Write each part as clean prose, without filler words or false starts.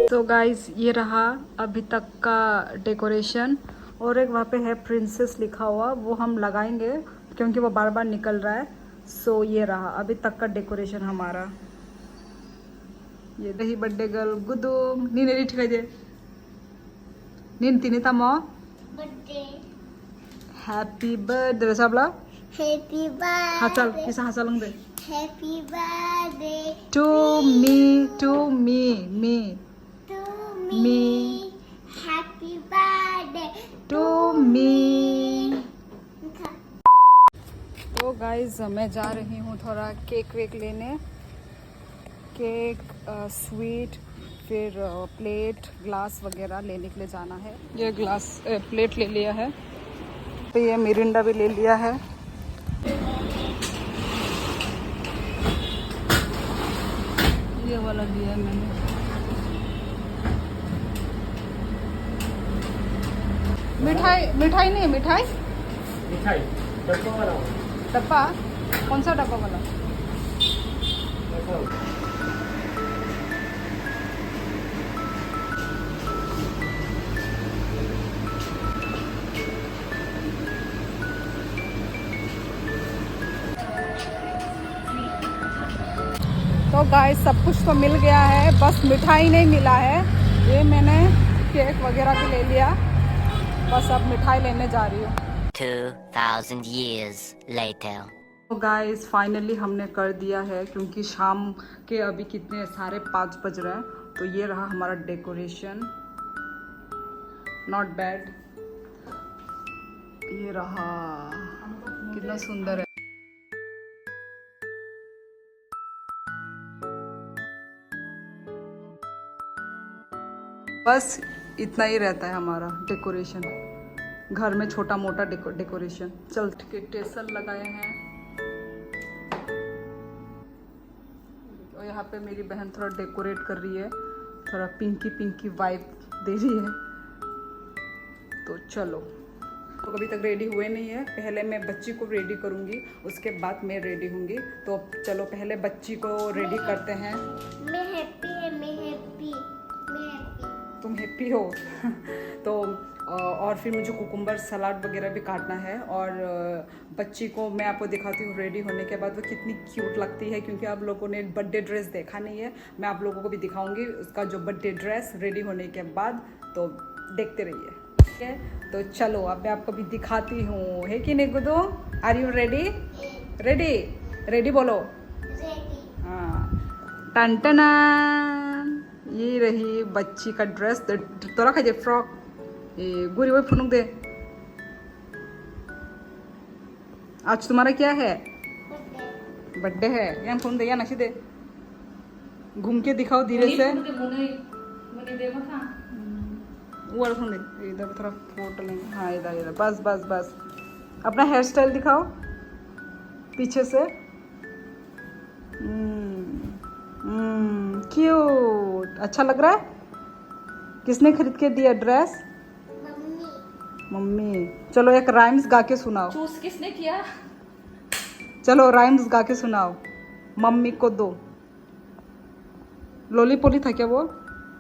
तो गाइज ये रहा अभी तक का डेकोरेशन। और एक वहाँ पे है प्रिंसेस लिखा हुआ, वो हम लगाएंगे क्योंकि वो बार बार निकल रहा है। सो ये रहा अभी तक का डेकोरेशन हमारा। ये रही बर्थडे गर्ल गुदुम नी नेरी ठीक है नीन तिनी तमो बर्थडे हैप्पी बर्थडे सबला हैप्पी बर्थडे हाचल किसा हाचल दे happy birthday to me to me me happy birthday to me. तो गाइज मैं जा रही हूँ थोड़ा केक वेक लेने, केक स्वीट फिर प्लेट ग्लास वगैरह लेने के लिए जाना है। ये ग्लास प्लेट ले लिया है, तो ये मिरिंडा भी ले लिया है। ये वाला लिया है मैंने। मिठाई मिठाई नहीं, मिठाई मिठाई डब्बा वाला डब्बा कौन सा डब्बा वाला? तो गाइस सब कुछ तो मिल गया है, बस मिठाई नहीं मिला है। ये मैंने केक वगैरह भी ले लिया, बस अब मिठाई लेने जा रही हूँ। 2000 years later. तो गाइस फाइनली हमने कर दिया है, क्योंकि शाम के अभी कितने 5:30 बज रहे हैं। तो ये रहा हमारा डेकोरेशन, नॉट बैड। ये रहा कितना सुंदर है। बस इतना ही रहता है हमारा डेकोरेशन, घर में छोटा मोटा डेकोरेशन। चल के टेसल लगाए हैं। और यहाँ पे मेरी बहन थोड़ा डेकोरेट कर रही है, थोड़ा पिंकी पिंकी वाइब दे रही है। तो चलो, तो अभी तक रेडी हुए नहीं है, पहले मैं बच्ची को रेडी करूँगी, उसके बाद मैं रेडी होंगी। तो चलो पहले बच्ची को रेडी करते हैं। मैं हैप्पी है, मैं हैप्पी, मैं हैप्पी। तुम हैप्पी हो तो और फिर मुझे कुकुम्बर सलाद वगैरह भी काटना है। और बच्ची को मैं आपको दिखाती हूँ रेडी होने के बाद वो कितनी क्यूट लगती है, क्योंकि आप लोगों ने बर्थडे ड्रेस देखा नहीं है। मैं आप लोगों को भी दिखाऊंगी उसका जो बर्थडे ड्रेस रेडी होने के बाद, तो देखते रहिए, ठीक है। तो चलो अब मैं आपको भी दिखाती हूँ, है कि नहीं गुदो? Are you ready? Ready ready बोलो। रेडी। हाँ, टन टना, ये रही बच्ची का ड्रेस। तोरा खाई फ्रॉक ये गुरी वही फुनुक दे। आज तुम्हारा क्या है? बर्थडे है। यहाँ फोन दे, या नशी दे, घूम के दिखाओ धीरे से। वो फोन दे, इधर थोड़ा फोटो लेंगे। हाँ इधर इधर, बस बस बस। अपना हेयर स्टाइल दिखाओ पीछे से। क्यूट, अच्छा लग रहा है। किसने खरीद के दिया ड्रेस? मम्मी। चलो एक राइम्स गा के सुनाओ। चूज किसने किया? चलो राइम्स गा के सुनाओ। मम्मी को दो। लोली पोली था क्या वो?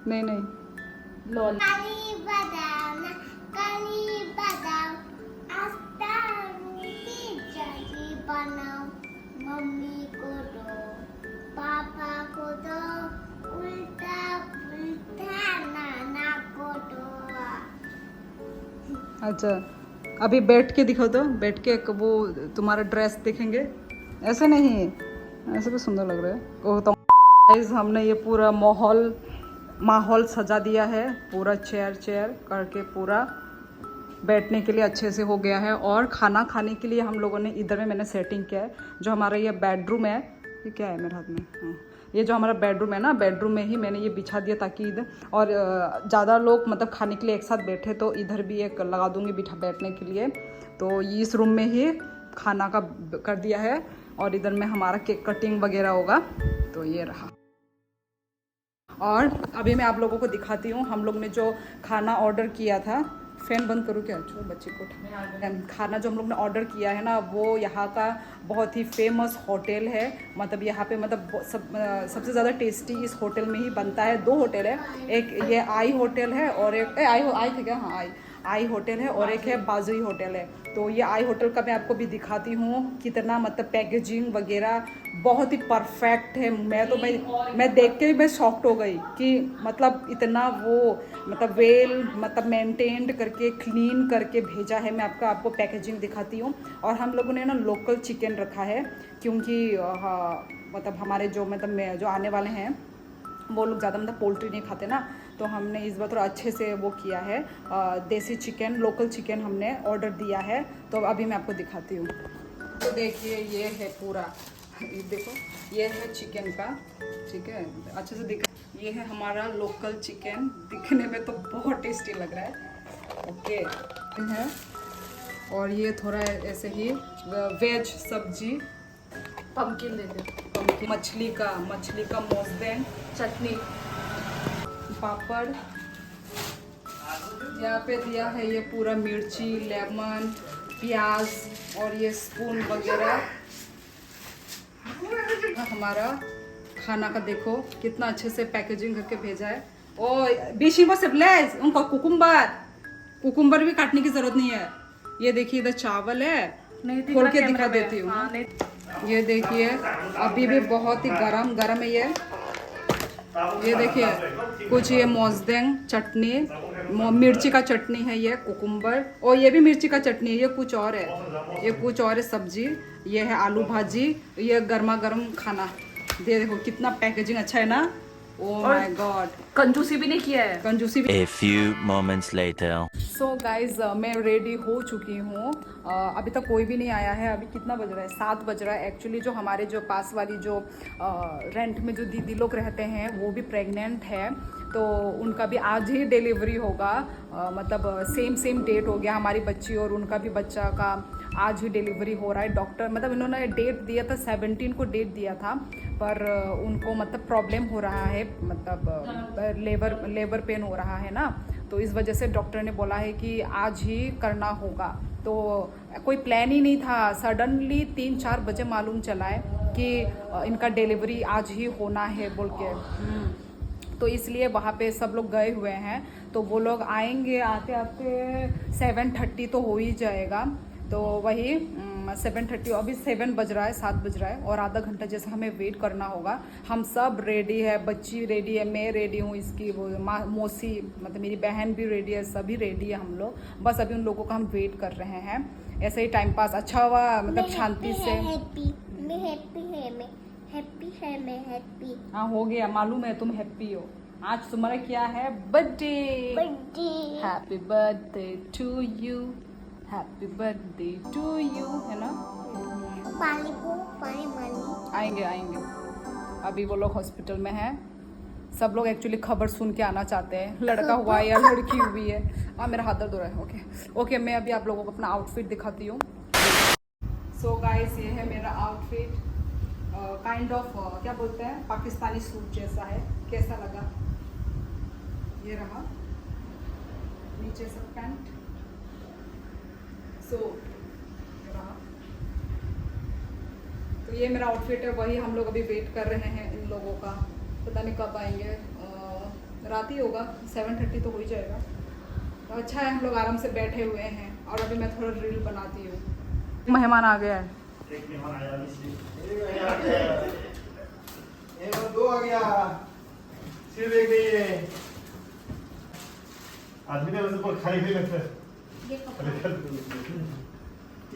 नहीं नहीं, लॉल। काली बादाम ना, काली बादाम, आस्था मीठी चाय बनाओ। मम्मी को दो, पापा को दो, उल्टा पुल्टा नाना को दो। अच्छा अभी बैठ के दिखाओ, तो बैठ के वो तुम्हारा ड्रेस देखेंगे। ऐसे नहीं, ऐसे भी सुंदर लग रहा है। ओह तो गाइस हमने ये पूरा माहौल सजा दिया है, पूरा चेयर करके पूरा बैठने के लिए अच्छे से हो गया है। और खाना खाने के लिए हम लोगों ने इधर में मैंने सेटिंग किया है। जो हमारा ये बेडरूम है, ये क्या है मेरे हाथ में? हाँ, ये जो हमारा बेडरूम है ना, बेडरूम में ही मैंने ये बिछा दिया, ताकि इधर और ज़्यादा लोग मतलब खाने के लिए एक साथ बैठे, तो इधर भी एक लगा दूँगी बिठा बैठने के लिए। तो इस रूम में ही खाना का कर दिया है, और इधर में हमारा केक कटिंग वगैरह होगा। तो ये रहा। और अभी मैं आप लोगों को दिखाती हूँ हम लोग ने जो खाना ऑर्डर किया था फैन बंद करूँ क्या? छोड़ बच्चे को। खाना जो हम लोग ने ऑर्डर किया है ना, वो यहाँ का बहुत ही फेमस होटल है। मतलब यहाँ पे मतलब सबसे ज़्यादा टेस्टी इस होटल में ही बनता है। 2 होटल है, एक ये आई होटल है और एक आई थे क्या? हाँ, आई होटल है और एक है बाजुई होटल है। तो ये आई होटल का मैं आपको भी दिखाती हूँ कितना मतलब पैकेजिंग वगैरह बहुत ही परफेक्ट है। मैं देख के भी मैं शॉक्ड हो गई कि मतलब इतना वो मतलब मतलब मेंटेन्ड करके क्लीन करके भेजा है। मैं आपको पैकेजिंग दिखाती हूँ। और हम लोगों ने ना लोकल चिकन रखा है क्योंकि मतलब हमारे जो जो आने वाले हैं वो लोग ज़्यादा मतलब पोल्ट्री नहीं खाते ना, तो हमने इस बार थोड़ा अच्छे से वो किया है। देसी चिकन, लोकल चिकन हमने ऑर्डर दिया है। तो अभी मैं आपको दिखाती हूँ। तो देखिए ये है पूरा, ये देखो ये है चिकन का, ठीक है, अच्छे से दिखा। ये है हमारा लोकल चिकन, दिखने में तो बहुत टेस्टी लग रहा है। ओके है। और ये थोड़ा ऐसे ही वेज सब्जी, पम्पकिन ले ले, पम्पकिन, मछली का मोजदेन, चटनी, पापड़। यहाँ पे दिया है ये पूरा मिर्ची, लेमन, प्याज और ये स्पून वगैरह। हमारा खाना का देखो कितना अच्छे से पैकेजिंग करके भेजा है। ओ बीशिंग से ब्लेज उनको कुकुम्बर भी काटने की जरूरत नहीं है। ये देखिए इधर चावल है, खोल के दिखा देती हूँ। हाँ, ये देखिए अभी भी बहुत ही गरम है ये देखिए कुछ ये मोजदेंग चटनी, मिर्ची का चटनी है, ये कुकुम्बर, और ये भी मिर्ची का चटनी है। ये कुछ और है सब्जी, ये है आलू भाजी, ये गर्मा गर्म खाना। देखो कितना पैकेजिंग अच्छा है ना। ओह माय गॉड, कंजूसी भी नहीं किया है। कंजूसी भी। A few moments later. So guys मैं रेडी हो चुकी हूँ। अभी तक कोई भी नहीं आया है। अभी कितना बज रहा है? 7 बज रहा है। एक्चुअली जो हमारे जो पास वाली जो रेंट में जो दीदी लोग रहते हैं वो भी प्रेग्नेंट है, तो उनका भी आज ही डिलीवरी होगा। मतलब सेम डेट हो गया हमारी बच्ची और उनका भी बच्चा का आज ही डिलीवरी हो रहा है। डॉक्टर मतलब इन्होंने डेट दिया था 17 को डेट दिया था, पर उनको मतलब प्रॉब्लम हो रहा है, मतलब लेबर पेन हो रहा है ना, तो इस वजह से डॉक्टर ने बोला है कि आज ही करना होगा। तो कोई प्लान ही नहीं था, सडनली 3-4 बजे मालूम चला है कि इनका डिलीवरी आज ही होना है बोल के। तो इसलिए वहाँ पे सब लोग गए हुए हैं, तो वो लोग आएंगे, आते आते 7:30 तो हो ही जाएगा। तो वही 7:30, अभी 7 बज रहा है, 7 बज रहा है और आधा घंटा जैसे हमें वेट करना होगा। हम सब रेडी है, बच्ची रेडी है, मैं रेडी हूँ, इसकी वो मौसी मतलब मेरी बहन भी रेडी है, सभी रेडी है हम लोग। बस अभी उन लोगों का हम वेट कर रहे हैं। ऐसे ही टाइम पास अच्छा हुआ, मतलब शांति से। हैप्पी। हाँ हो गया, मालूम है तुम हैप्पी हो। आज तुम्हारा क्या है? Birthday. Happy birthday to you, happy birthday to you, है ना। आएंगे अभी वो लोग हॉस्पिटल में हैं। सब लोग एक्चुअली खबर सुन के आना चाहते हैं, लड़का हुआ है या लड़की हुई है। मेरा हाथ दर्द हो रहा है। ओके मैं अभी आप लोगों को अपना आउटफिट दिखाती हूँ। सो गाइस ये है मेरा आउटफिट, काइंड ऑफ क्या बोलते हैं, पाकिस्तानी सूट जैसा है। कैसा लगा? ये रहा, नीचे सब पैंट। सो तो ये मेरा आउटफिट है, वही हम लोग अभी वेट कर रहे हैं इन लोगों का। पता नहीं कब आएंगे, रात ही होगा, 7:30 तो हो ही जाएगा। तो अच्छा है हम लोग आराम से बैठे हुए हैं और अभी मैं थोड़ा रील बनाती हूँ। मेहमान आ गया है। दो आ गया, सिर्फ एक नहीं है। आदमी ने वैसे बहुत खाई लगता है।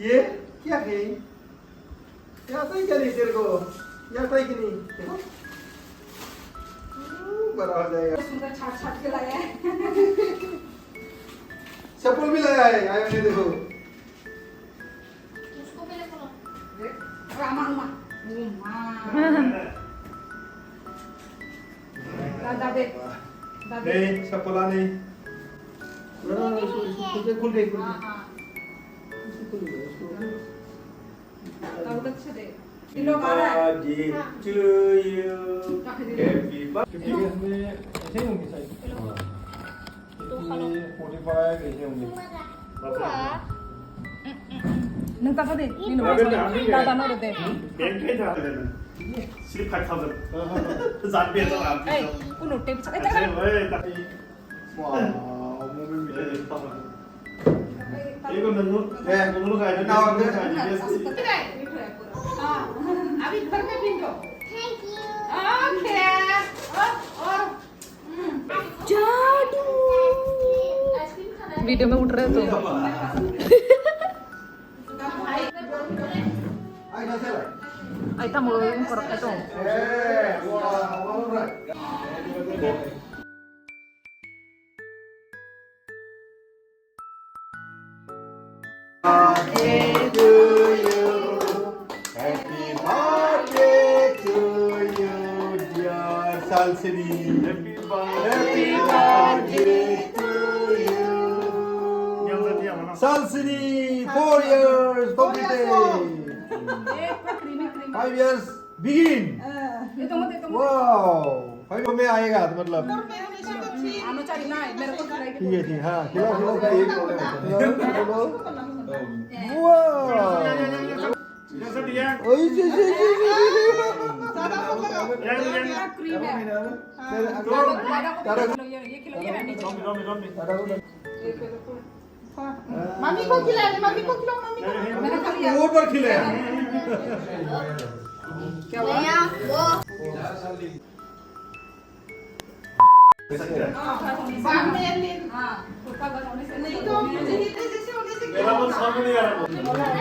ये क्या है? क्या सही क्या नहीं तेरे को? या सही कि नहीं? देखो बड़ा हो जाएगा। सुंदर छाट के लाया है। चप्पल भी लाया है, आया नहीं देखो। उसको पहले खोलो। देख रामा दादा देख, नहीं चप्पल आ नहीं। खुल गई। अच्छा दे। ये लोग आ रहा है। इसमें ऐसे ही होंगे शायद। 45 ऐसे होंगे। नंग ताका दे नीनु Rabbit, दादा नो दे बैंक के था सिर्फ 5000 जान पे तो आप ए कुनो टेप छ ए अरे ओए ताकि वाह, मोमेंट मिले। 이거 너무 너무 가야 돼. 나오는데? अभी घर में पिंडो Thank you. ओके जादू. वीडियो में उठ रहे तो Ay, no se va. आई था मोर पर तो Wow, all right. Birthday to you. Happy birthday to you, dear Salsini. Happy birthday to you. Salsini, 4 years completed. 5 years begin. ये तो मत Wow. 5 में आएगा तो मतलब आनो चाहिए ना मेरे को खिलाई ठीक है ठीक हाँ खिलाओ खिलाओ वाह ओए जी क्रीम है तारा ये खिलो ये नीचे मम्मी को खिलाओ, मम्मी को खिलाओ, मम्मी को. मैंने खा लिया वो पर खिले क्या हुआ वो.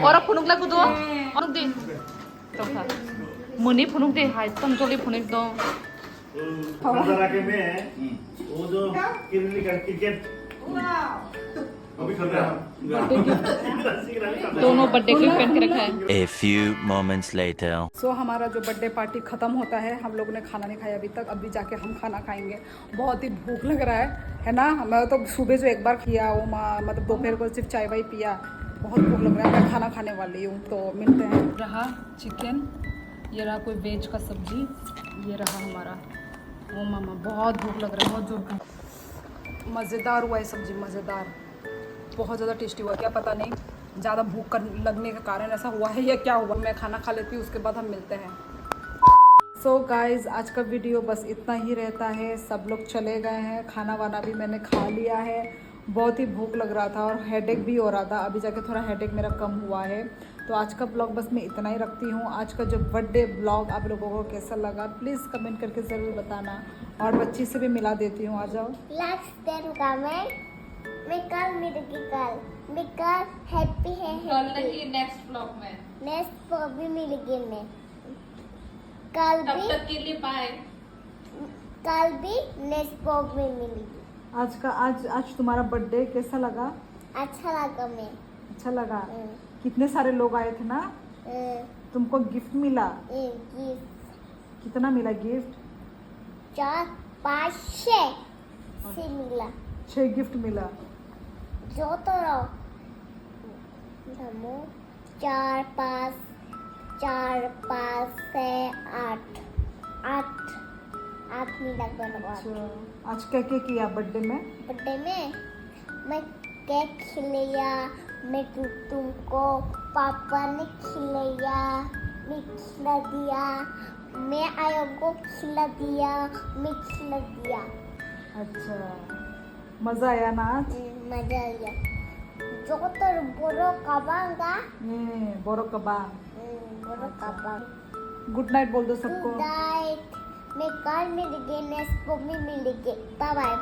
और फुनुक लागू दो और दे तो था मुनी फुनुक दे हाय तम जोली फुनुक दो जरा के में वो जो किरली का टिकट अभी कर रहा दोनों बर्थडे गिफ्ट पहन के रखा है A few moments later. सो हमारा जो बर्थडे पार्टी ख़त्म होता है हम लोग ने खाना नहीं खाया अभी तक अभी जाके हम खाना खाएंगे बहुत ही भूख लग रहा है ना मैं तो सुबह जो एक बार किया वो मतलब दोपहर को सिर्फ चाय वाय पिया बहुत भूख लग रहा है मैं खाना खाने वाली हूँ तो मिलते हैं रहा चिकन ये रहा कोई वेज का सब्जी ये रहा हमारा ओ मामा बहुत भूख लग रहा है बहुत जोर मज़ेदार हुआ है सब्जी मज़ेदार बहुत ज़्यादा टेस्टी हुआ क्या पता नहीं ज़्यादा भूख लगने का कारण ऐसा हुआ है या क्या हुआ मैं खाना खा लेती हूँ उसके बाद हम मिलते हैं सो गाइज़ आज का वीडियो बस इतना ही रहता है सब लोग चले गए हैं खाना वाना भी मैंने खा लिया है बहुत ही भूख लग रहा था और हेडेक भी हो रहा था अभी जाके थोड़ा हेडेक मेरा कम हुआ है तो आज का ब्लॉग बस मैं इतना ही रखती हूँ आज का जो बर्थडे ब्लॉग आप लोगों को कैसा लगा प्लीज़ कमेंट करके ज़रूर बताना और बच्ची से भी मिला देती हूँ आ जाओ Like then comment. मैं कल मिलेगी मैं कल हैप्पी है हैप्पी नेक्स्ट व्लॉग में नेक्स्ट भी मिलेगी मैं कल तब भी तक के लिए बाय कल भी नेक्स्ट में मिलेगी आज तुम्हारा बर्थडे कैसा लगा अच्छा लगा मैं अच्छा लगा कितने सारे लोग आए थे ना तुमको गिफ्ट मिला गिफ्ट कितना मिला गिफ्ट 4-5 से मिला 6 गिफ्ट मिला जो तो रहो 4-5 से 8 मिला बराबर अच्छा आज क्या क्या किया बर्थडे में बर्थडे में मैं केक खिलाया मैं तुमको पापा ने खिलाया मैं खिला दिया मैं आया को खिला दिया मैं खिला दिया अच्छा मजा आया ना आज मजा आया जो तो बोरो कबांगा बोरो कबा बोरो कबांग गुड नाइट बोल दो सबको गुड नाइट मैं कल मिलेंगे नेक्स्ट में मिलेंगे बाय बाय